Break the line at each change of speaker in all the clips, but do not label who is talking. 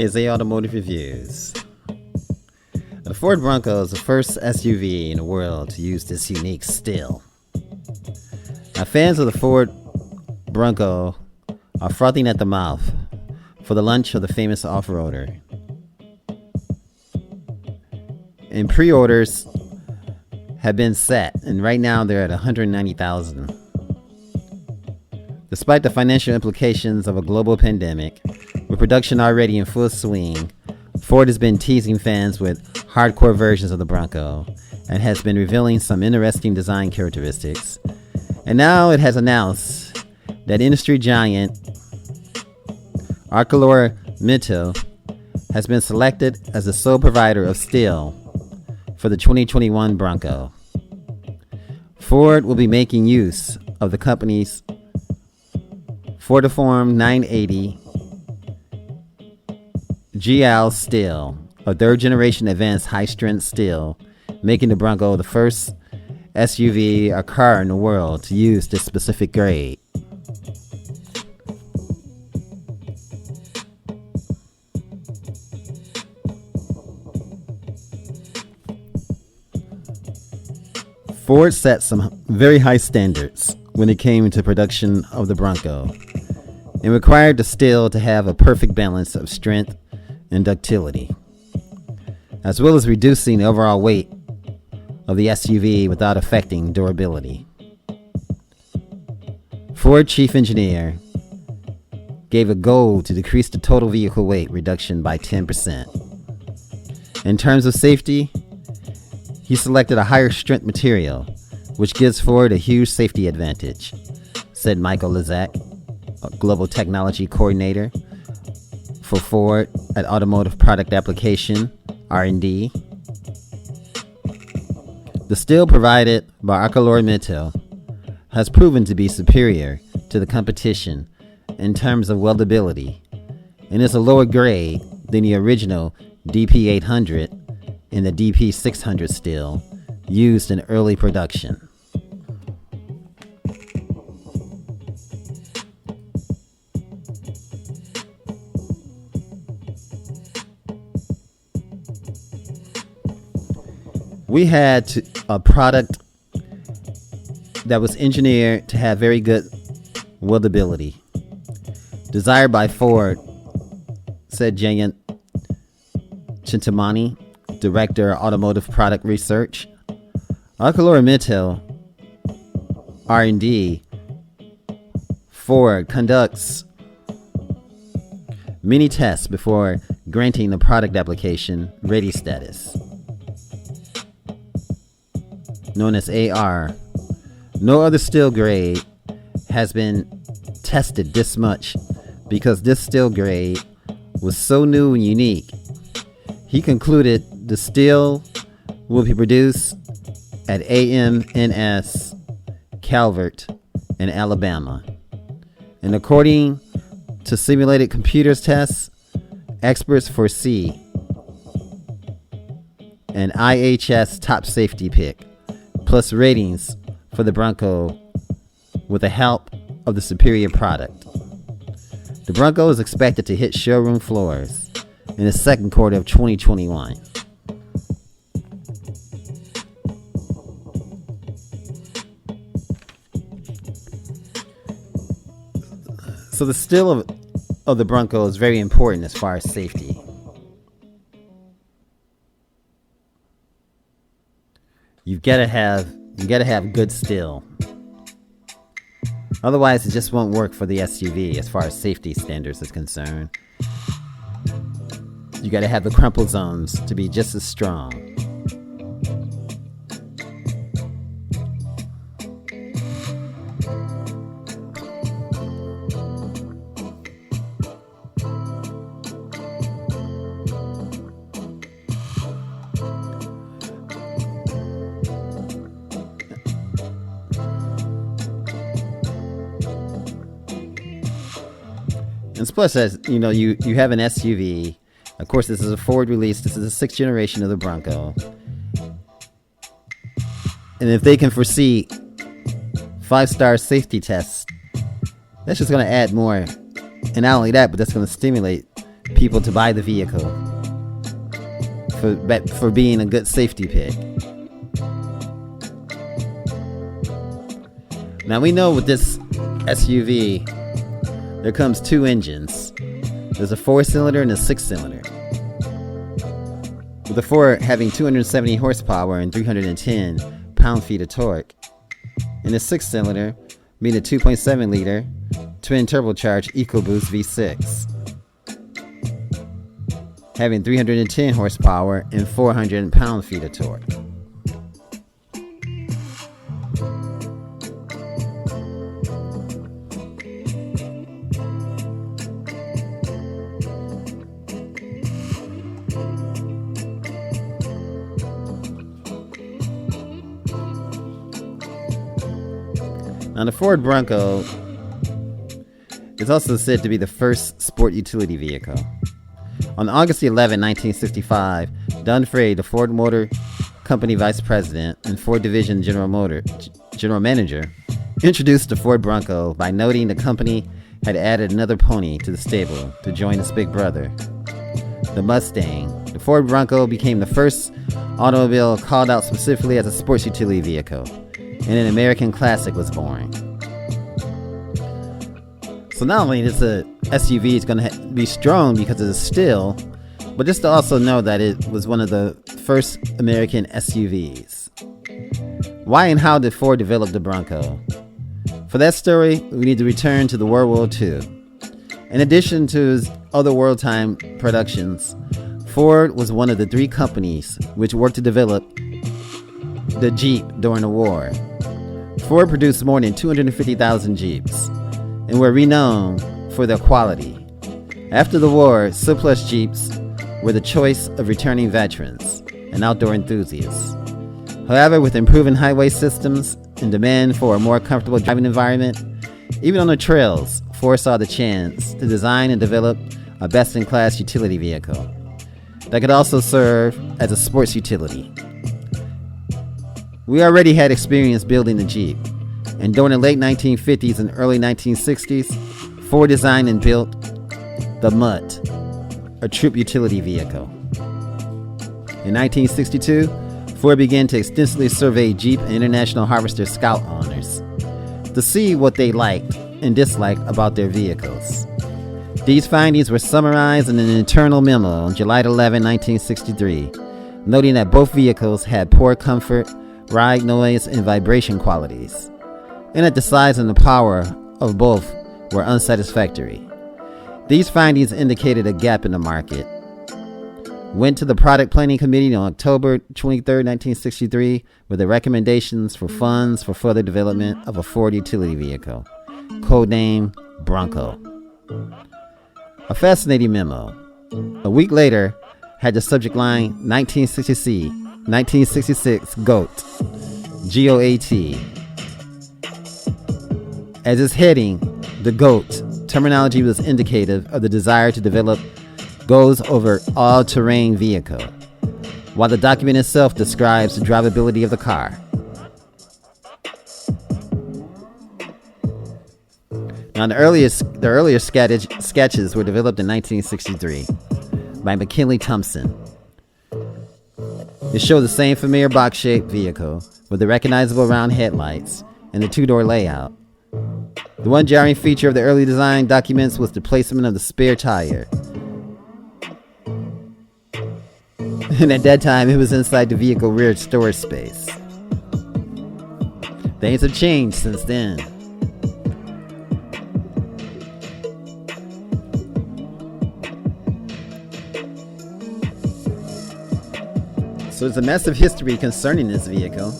Here's A Automotive Reviews. The Ford Bronco is the first SUV in the world to use this unique still. Now, fans of the Ford Bronco are frothing at the mouth for the launch of the famous off-roader. And pre-orders have been set, and right now they're at 190,000. Despite the financial implications of a global pandemic, with production already in full swing, Ford has been teasing fans with hardcore versions of the Bronco and has been revealing some interesting design characteristics. And now it has announced that industry giant ArcelorMittal has been selected as the sole provider of steel for the 2021 Bronco. Ford will be making use of the company's Fortiform 980 GL steel, a third-generation advanced high-strength steel, making the Bronco the first SUV or car in the world to use this specific grade. Ford set some very high standards when it came to production of the Bronco and required the steel to have a perfect balance of strength and ductility, as well as reducing the overall weight of the SUV without affecting durability. Ford chief engineer gave a goal to decrease the total vehicle weight reduction by 10%. In terms of safety, he selected a higher strength material, which gives Ford a huge safety advantage, said Michael Lizak, a global technology coordinator for Ford at Automotive Product Application R&D. The steel provided by ArcelorMittal has proven to be superior to the competition in terms of weldability and is a lower grade than the original DP800 and the DP600 steel used in early production. We had a product that was engineered to have very good weldability, desired by Ford, said Jayant Chintamani, Director of Automotive Product Research. ArcelorMittal R&D Ford conducts many tests before granting the product application ready status, known as AR. No other steel grade has been tested this much because this steel grade was so new and unique. He concluded the steel will be produced at AMNS Calvert in Alabama. And according to simulated computers tests, experts foresee an IHS top safety pick plus ratings for the Bronco with the help of the superior product. The Bronco is expected to hit showroom floors in the second quarter of 2021. So the steel of the Bronco is very important as far as safety. You've got to have good steel. Otherwise, it just won't work for the SUV as far as safety standards is concerned. You got to have the crumple zones to be just as strong. And plus, as you know, you have an SUV. Of course, this is a Ford release. This is the sixth generation of the Bronco. And if they can foresee 5-star safety tests, that's just going to add more. And not only that, but that's going to stimulate people to buy the vehicle for being a good safety pick. Now we know with this SUV, there comes two engines. There's a 4-cylinder and a 6-cylinder. With the 4 having 270 horsepower and 310 pound-feet of torque, and the 6-cylinder being a 2.7 liter twin turbocharged EcoBoost V6, having 310 horsepower and 400 pound-feet of torque. Now, the Ford Bronco is also said to be the first sport utility vehicle. On August 11, 1965, Don Frey, the Ford Motor Company Vice President and Ford Division General Manager, introduced the Ford Bronco by noting the company had added another pony to the stable to join its big brother, the Mustang. The Ford Bronco became the first automobile called out specifically as a sports utility vehicle, and an American classic was born. So not only is the SUV is going to be strong because of the steel, but just to also know that it was one of the first American SUVs. Why and how did Ford develop the Bronco? For that story, we need to return to the World War II. In addition to his other wartime productions, Ford was one of the 3 companies which worked to develop the Jeep during the war. Ford produced more than 250,000 Jeeps and were renowned for their quality. After the war, surplus Jeeps were the choice of returning veterans and outdoor enthusiasts. However, with improving highway systems and demand for a more comfortable driving environment, even on the trails, Ford saw the chance to design and develop a best-in-class utility vehicle that could also serve as a sports utility. We already had experience building the Jeep, and during the late 1950s and early 1960s, Ford designed and built the Mutt, a troop utility vehicle. In 1962, Ford began to extensively survey Jeep and International Harvester Scout owners to see what they liked and disliked about their vehicles. These findings were summarized in an internal memo on July 11, 1963, noting that both vehicles had poor comfort, ride noise, and vibration qualities, and that the size and the power of both were unsatisfactory. These findings indicated a gap in the market. Went to the Product Planning Committee on October 23, 1963, with the recommendations for funds for further development of a Ford utility vehicle, codenamed Bronco. A fascinating memo. A week later, had the subject line 1966 GOAT, G-O-A-T. As its heading, the GOAT terminology was indicative of the desire to develop goes over all-terrain vehicle, while the document itself describes the drivability of the car. Now, the earlier sketches were developed in 1963 by McKinley Thompson. They show the same familiar box-shaped vehicle with the recognizable round headlights and the 2-door layout. The one jarring feature of the early design documents was the placement of the spare tire. And at that time, it was inside the vehicle rear storage space. Things have changed since then. So there's a massive history concerning this vehicle.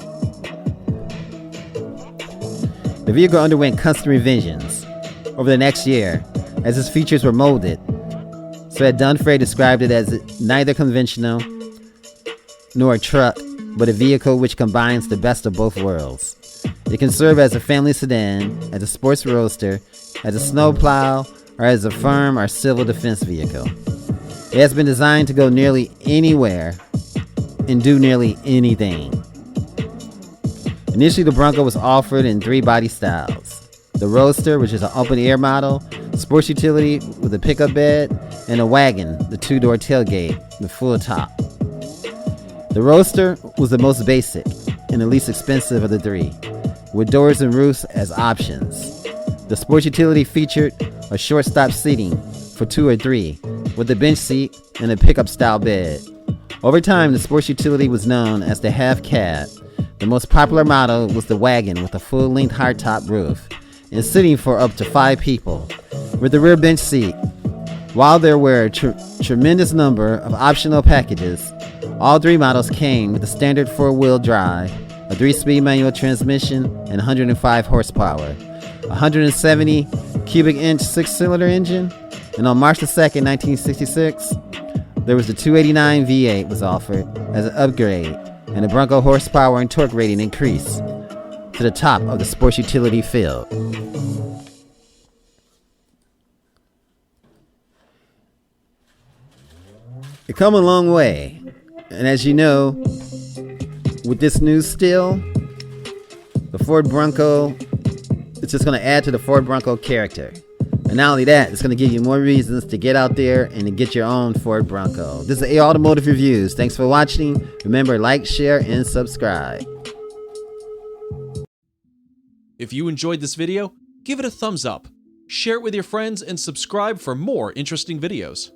The vehicle underwent constant revisions over the next year as its features were molded, so that Dunfrey described it as neither conventional nor a truck, but a vehicle which combines the best of both worlds. It can serve as a family sedan, as a sports roadster, as a snowplow, or as a firm or civil defense vehicle. It has been designed to go nearly anywhere and do nearly anything. Initially, the Bronco was offered in 3 body styles: the Roadster, which is an open-air model, sports utility with a pickup bed, and a wagon, the two-door tailgate with full top. The Roadster was the most basic and the least expensive of the three, with doors and roofs as options. The sports utility featured a short-stop seating for 2 or 3, with a bench seat and a pickup-style bed. Over time, the sports utility was known as the half cab. The most popular model was the wagon with a full-length hardtop roof and seating for up to 5 people, with the rear bench seat. While there were a tremendous number of optional packages, all 3 models came with a standard 4-wheel drive, a 3-speed manual transmission, and 105 horsepower, 170 cubic inch 6-cylinder engine, and on March 2nd, 1966, there was the 289 V8 was offered as an upgrade, and the Bronco horsepower and torque rating increased to the top of the sports utility field. It come a long way, and as you know, with this new still, the Ford Bronco, it's just going to add to the Ford Bronco character. And not only that, it's going to give you more reasons to get out there and to get your own Ford Bronco. This is A Automotive Reviews. Thanks for watching. Remember, like, share, and subscribe.
If you enjoyed this video, give it a thumbs up, share it with your friends, and subscribe for more interesting videos.